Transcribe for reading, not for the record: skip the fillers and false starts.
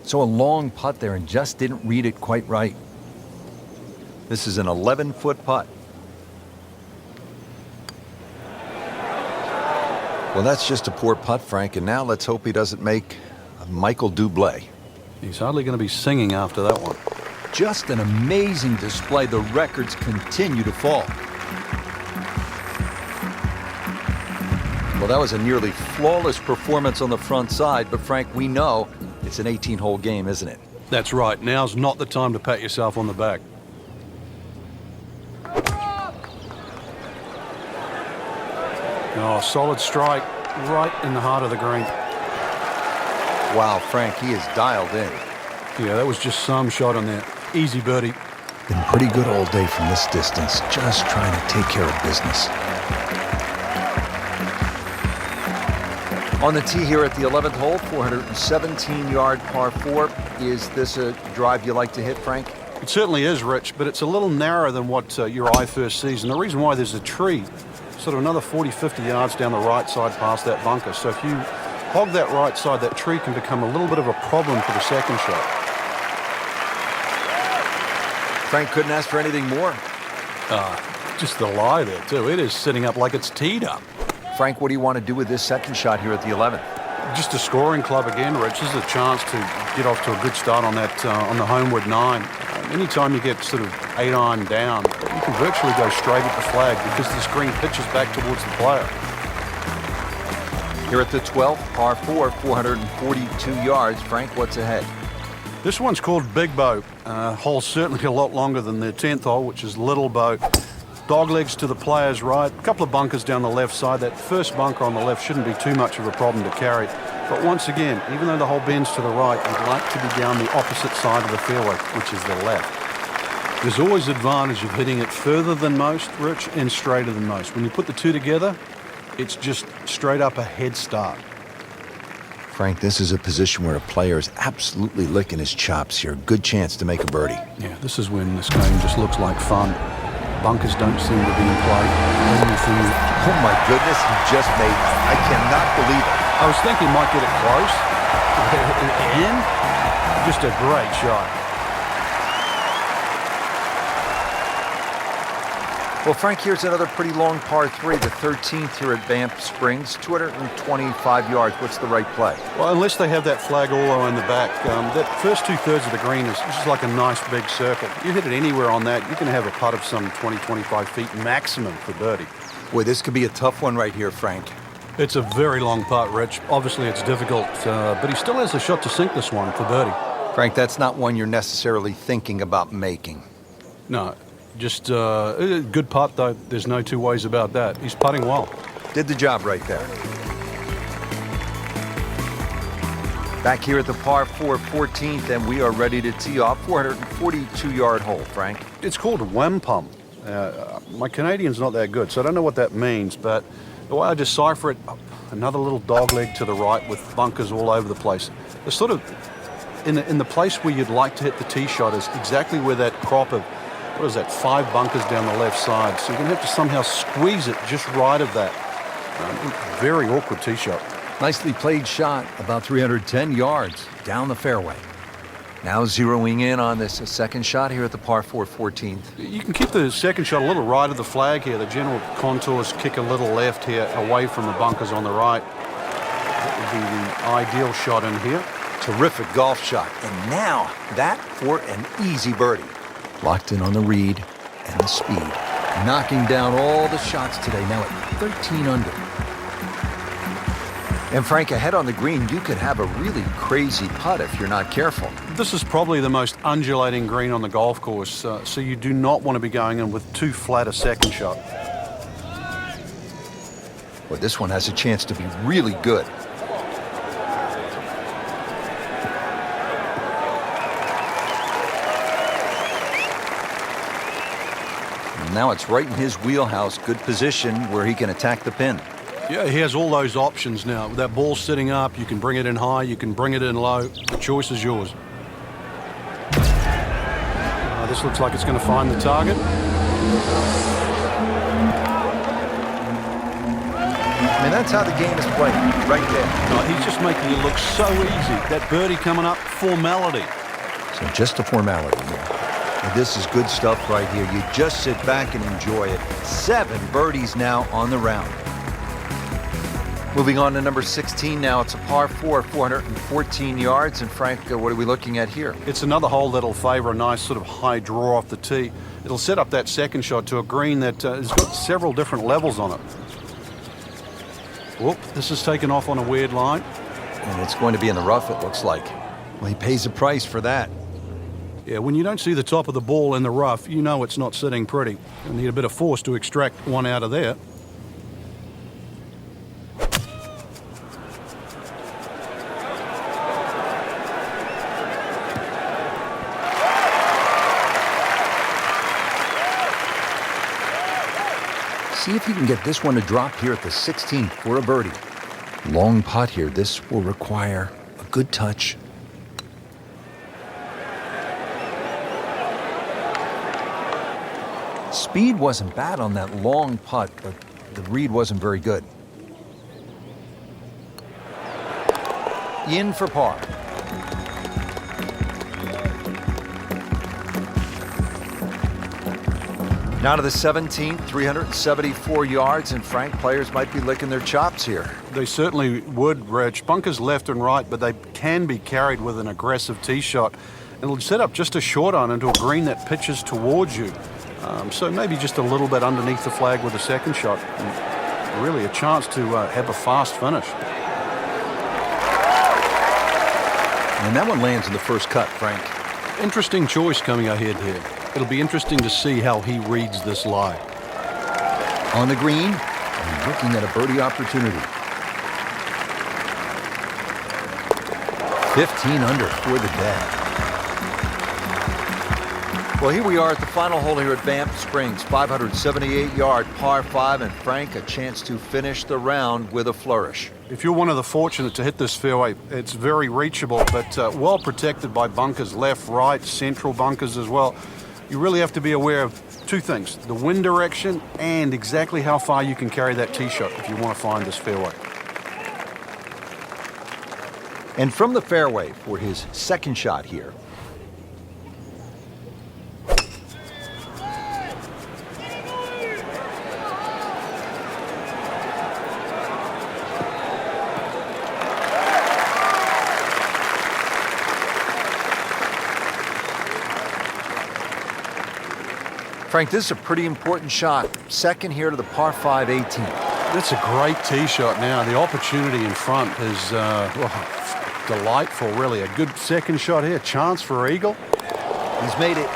So a long putt there and just didn't read it quite right. This is an 11-foot putt. Well, that's just a poor putt, Frank, and now let's hope he doesn't make a Michael Bublé. He's hardly going to be singing after that one. Just an amazing display. The records continue to fall. Well, that was a nearly flawless performance on the front side, but Frank, we know it's an 18-hole game, isn't it? That's right. Now's not the time to pat yourself on the back. Oh, solid strike right in the heart of the green. Wow, Frank, he is dialed in. Yeah, that was just some shot on there. Easy birdie. Been pretty good all day from this distance, just trying to take care of business. On the tee here at the 11th hole, 417-yard par 4. Is this a drive you like to hit, Frank? It certainly is, Rich, but it's a little narrower than what your eye first sees. And the reason why, there's a tree sort of another 40, 50 yards down the right side past that bunker. So if you hog that right side, that tree can become a little bit of a problem for the second shot. Frank couldn't ask for anything more. Just the lie there, too. It is sitting up like it's teed up. Frank, what do you want to do with this second shot here at the 11th? Just a scoring club again, Rich. This is a chance to get off to a good start on that on the homeward 9. Anytime you get sort of 8-iron down, you can virtually go straight at the flag because the screen pitches back towards the player. Here at the 12th, par 4, 442 yards. Frank, what's ahead? This one's called Big Bow. Hole's certainly a lot longer than the 10th hole, which is Little Bow. Dog legs to the player's right. A couple of bunkers down the left side. That first bunker on the left shouldn't be too much of a problem to carry. But once again, even though the hole bends to the right, you'd like to be down the opposite side of the fairway, which is the left. There's always advantage of hitting it further than most, Rich, and straighter than most. When you put the two together, it's just straight up a head start. Frank, this is a position where a player is absolutely licking his chops here. Good chance to make a birdie. Yeah, this is when this game just looks like fun. Bunkers don't seem to be in play. Oh my goodness, he just made that. I cannot believe it. I was thinking he might get it close. And just a great shot. Well, Frank, here's another pretty long par 3, the 13th here at Banff Springs, 225 yards. What's the right play? Well, unless they have that flag all the way in the back, that first 2/3 of the green is just like a nice big circle. You hit it anywhere on that, you can have a putt of some 20, 25 feet maximum for birdie. Boy, this could be a tough one right here, Frank. It's a very long putt, Rich. Obviously, it's difficult, but he still has a shot to sink this one for birdie. Frank, that's not one you're necessarily thinking about making. No. Just a good putt, though. There's no two ways about that. He's putting well. Did the job right there. Back here at the par 4 14th, and we are ready to tee off. 442-yard hole, Frank. It's called Wampum. My Canadian's not that good, so I don't know what that means, but the way I decipher it, another little dog leg to the right with bunkers all over the place. It's sort of in the place where you'd like to hit the tee shot is exactly where that crop of, what is that, 5 bunkers down the left side. So you're going to have to somehow squeeze it just right of that. Very awkward tee shot. Nicely played shot, about 310 yards down the fairway. Now zeroing in on this second shot here at the par 4 14th. You can keep the second shot a little right of the flag here. The general contours kick a little left here away from the bunkers on the right. That would be the ideal shot in here. Terrific golf shot. And now that for an easy birdie. Locked in on the read and the speed. Knocking down all the shots today, now at 13 under. And Frank, ahead on the green, you could have a really crazy putt if you're not careful. This is probably the most undulating green on the golf course, so you do not want to be going in with too flat a second shot. Well, this one has a chance to be really good. Now it's right in his wheelhouse. Good position where he can attack the pin. Yeah, he has all those options now. With that ball sitting up, you can bring it in high, you can bring it in low. The choice is yours. This looks like it's going to find the target. I mean, that's how the game is played, right there. Oh, he's just making it look so easy. That birdie coming up, formality. So just a formality here. And this is good stuff right here. You just sit back and enjoy it. 7 birdies now on the round. Moving on to number 16 now. It's a par 4, 414 yards. And Frank, what are we looking at here? It's another hole that'll favor a nice sort of high draw off the tee. It'll set up that second shot to a green that has got several different levels on it. Whoop, this is taken off on a weird line. And it's going to be in the rough, it looks like. Well, he pays a price for that. Yeah, when you don't see the top of the ball in the rough, you know it's not sitting pretty. You need a bit of force to extract one out of there. See if you can get this one to drop here at the 16th for a birdie. Long putt here. This will require a good touch. Speed wasn't bad on that long putt, but the read wasn't very good. In for par. Now to the 17th, 374 yards, and Frank, players might be licking their chops here. They certainly would, Rich. Bunkers left and right, but they can be carried with an aggressive tee shot. It'll set up just a short iron into a green that pitches towards you. So maybe just a little bit underneath the flag with a second shot. And really a chance to have a fast finish. And that one lands in the first cut, Frank. Interesting choice coming ahead here. It'll be interesting to see how he reads this lie. On the green, and looking at a birdie opportunity. 15 under for the day. Well, here we are at the final hole here at Banff Springs. 578-yard par 5, and Frank, a chance to finish the round with a flourish. If you're one of the fortunate to hit this fairway, it's very reachable, but well protected by bunkers, left, right, central bunkers as well. You really have to be aware of 2 things, the wind direction and exactly how far you can carry that tee shot if you want to find this fairway. And from the fairway for his second shot here. Frank, this is a pretty important shot. Second here to the par 5 18. That's a great tee shot now. The opportunity in front is delightful, really. A good second shot here. Chance for eagle. He's made it